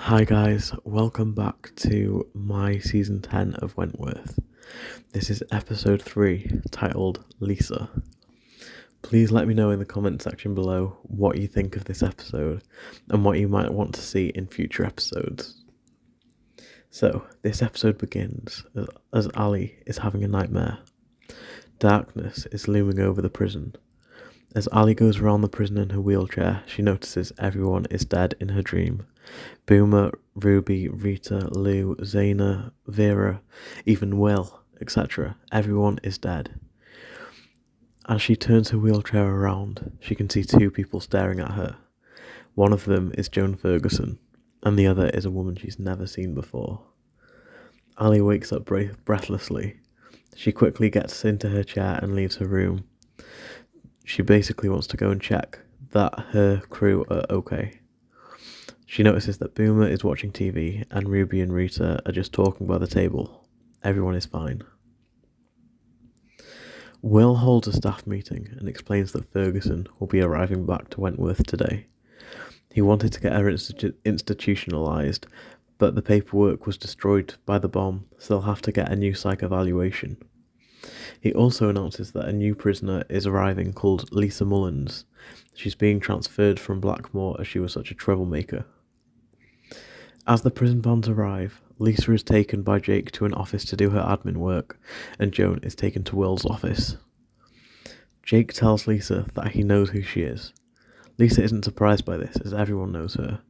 Hi guys, welcome back to my season 10 of Wentworth. This is episode 3, titled Lisa. Please let me know in the comment section below what you think of this episode and what you might want to see in future episodes. So, this episode begins as Ali is having a nightmare. Darkness is looming over the prison. As Ali goes around the prison in her wheelchair, she notices everyone is dead in her dream. Boomer, Ruby, Rita, Lou, Zaina, Vera, even Will, etc. Everyone is dead. As she turns her wheelchair around, she can see two people staring at her. One of them is Joan Ferguson, and the other is a woman she's never seen before. Ali wakes up breathlessly. She quickly gets into her chair and leaves her room. She basically wants to go and check that her crew are okay. She notices that Boomer is watching TV and Ruby and Rita are just talking by the table. Everyone is fine. Will holds a staff meeting and explains that Ferguson will be arriving back to Wentworth today. He wanted to get her institutionalised, but the paperwork was destroyed by the bomb, so they'll have to get a new psych evaluation. He also announces that a new prisoner is arriving called Lisa Mullins. She's being transferred from Blackmore as she was such a troublemaker. As the prison bands arrive, Lisa is taken by Jake to an office to do her admin work, and Joan is taken to Will's office. Jake tells Lisa that he knows who she is. Lisa isn't surprised by this, as everyone knows her.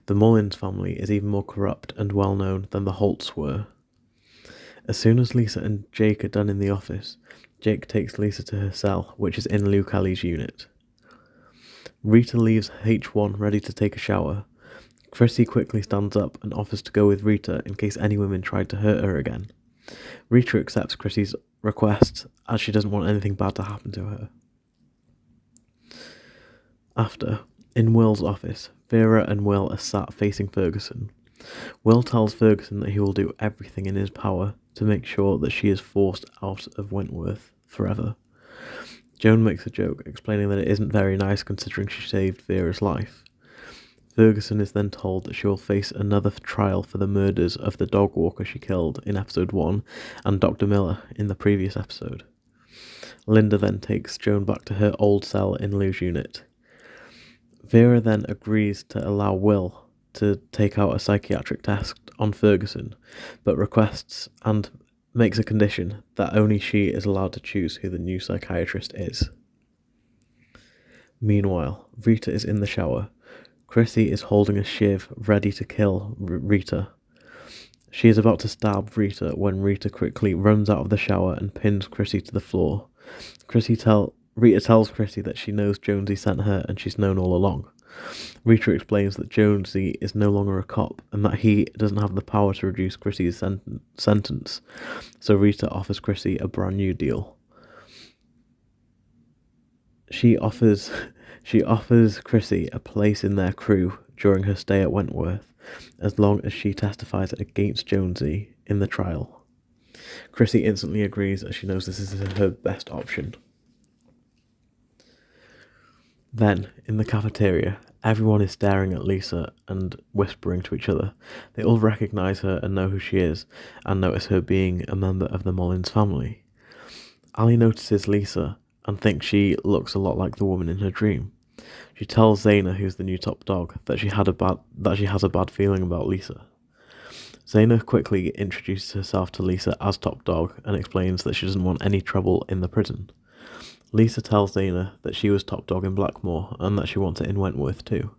The Mullins family is even more corrupt and well known than the Holts were. As soon as Lisa and Jake are done in the office, Jake takes Lisa to her cell, which is in Lou Kelly's unit. Rita leaves H1 ready to take a shower. Chrissy quickly stands up and offers to go with Rita in case any women tried to hurt her again. Rita accepts Chrissy's request as she doesn't want anything bad to happen to her. After, in Will's office, Vera and Will are sat facing Ferguson. Will tells Ferguson that he will do everything in his power to make sure that she is forced out of Wentworth forever. Joan makes a joke, explaining that it isn't very nice considering she saved Vera's life. Ferguson is then told that she will face another trial for the murders of the dog walker she killed in episode 1 and Dr. Miller in the previous episode. Linda then takes Joan back to her old cell in Lou's unit. Vera then agrees to allow Will to take out a psychiatric test on Ferguson, but requests and makes a condition that only she is allowed to choose who the new psychiatrist is. Meanwhile, Rita is in the shower. Chrissy is holding a shiv ready to kill Rita. She is about to stab Rita when Rita quickly runs out of the shower and pins Chrissy to the floor. Rita tells Chrissy that she knows Jonesy sent her and she's known all along. Rita explains that Jonesy is no longer a cop and that he doesn't have the power to reduce Chrissy's sentence, so Rita offers Chrissy a brand new deal. She offers Chrissy a place in their crew during her stay at Wentworth, as long as she testifies against Jonesy in the trial. Chrissy instantly agrees as she knows this is her best option. Then, in the cafeteria, everyone is staring at Lisa and whispering to each other. They all recognise her and know who she is, and notice her being a member of the Mullins family. Ali notices Lisa and thinks she looks a lot like the woman in her dream. She tells Zaina, who's the new top dog, that she has a bad feeling about Lisa. Zaina quickly introduces herself to Lisa as top dog and explains that she doesn't want any trouble in the prison. Lisa tells Zaina that she was top dog in Blackmore and that she wants it in Wentworth too.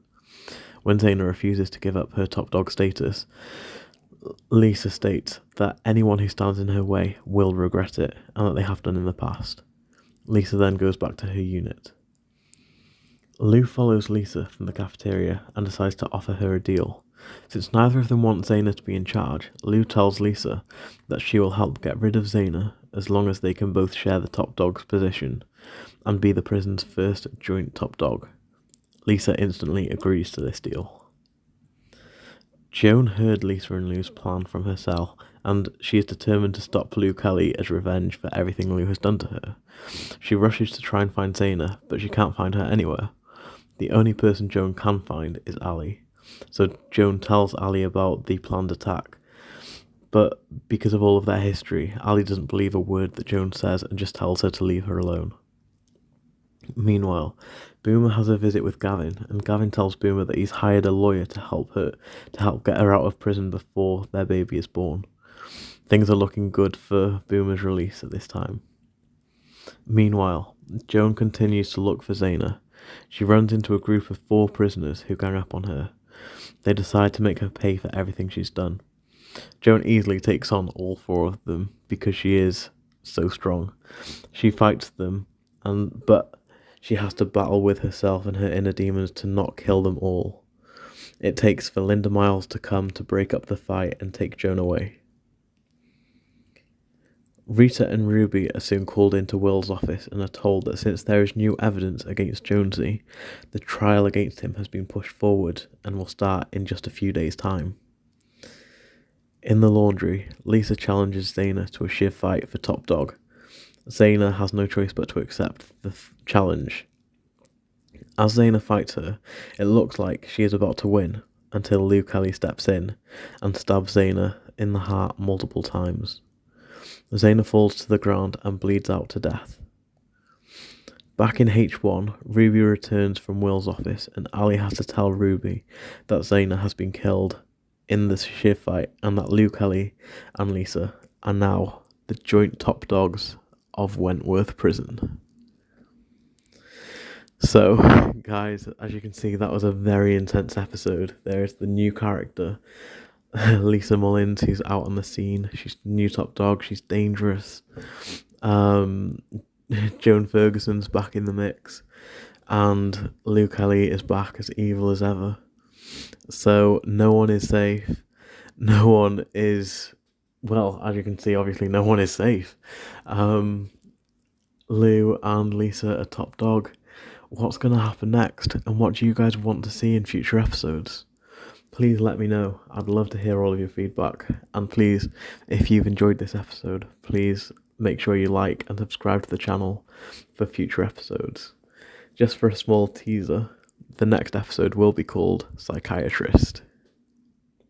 When Zaina refuses to give up her top dog status, Lisa states that anyone who stands in her way will regret it and that they have done in the past. Lisa then goes back to her unit. Lou follows Lisa from the cafeteria and decides to offer her a deal. Since neither of them want Zaina to be in charge, Lou tells Lisa that she will help get rid of Zaina as long as they can both share the top dog's position and be the prison's first joint top dog. Lisa instantly agrees to this deal. Joan heard Lisa and Lou's plan from her cell, and she is determined to stop Lou Kelly as revenge for everything Lou has done to her. She rushes to try and find Zaina, but she can't find her anywhere. The only person Joan can find is Ali. So Joan tells Ali about the planned attack. But because of all of their history, Ali doesn't believe a word that Joan says and just tells her to leave her alone. Meanwhile, Boomer has a visit with Gavin, and Gavin tells Boomer that he's hired a lawyer to help get her out of prison before their baby is born. Things are looking good for Boomer's release at this time. Meanwhile, Joan continues to look for Zaina. She runs into a group of 4 prisoners who gang up on her. They decide to make her pay for everything she's done. Joan easily takes on all 4 of them because she is so strong. She fights them, but she has to battle with herself and her inner demons to not kill them all. It takes for Linda Miles to come to break up the fight and take Joan away. Rita and Ruby are soon called into Will's office and are told that since there is new evidence against Jonesy, the trial against him has been pushed forward and will start in just a few days' time. In the laundry, Lisa challenges Zaina to a shiv fight for top dog. Zaina has no choice but to accept the challenge. As Zaina fights her, it looks like she is about to win until Lou Kelly steps in and stabs Zaina in the heart multiple times. Zaina falls to the ground and bleeds out to death. Back in H1, Ruby returns from Will's office and Ali has to tell Ruby that Zaina has been killed in the shiv fight and that Lou Kelly and Lisa are now the joint top dogs of Wentworth Prison. So, guys, as you can see, that was a very intense episode. There's the new character, Lisa Mullins, who's out on the scene. She's new top dog. She's dangerous. Joan Ferguson's back in the mix, and Lou Kelly is back as evil as ever. So no one is safe. No one is, well, as you can see, obviously no one is safe. Lou and Lisa are top dog. What's going to happen next, and what do you guys want to see in future episodes? Please let me know. I'd love to hear all of your feedback. And please, if you've enjoyed this episode, please make sure you like and subscribe to the channel for future episodes. Just for a small teaser, the next episode will be called Psychiatrist.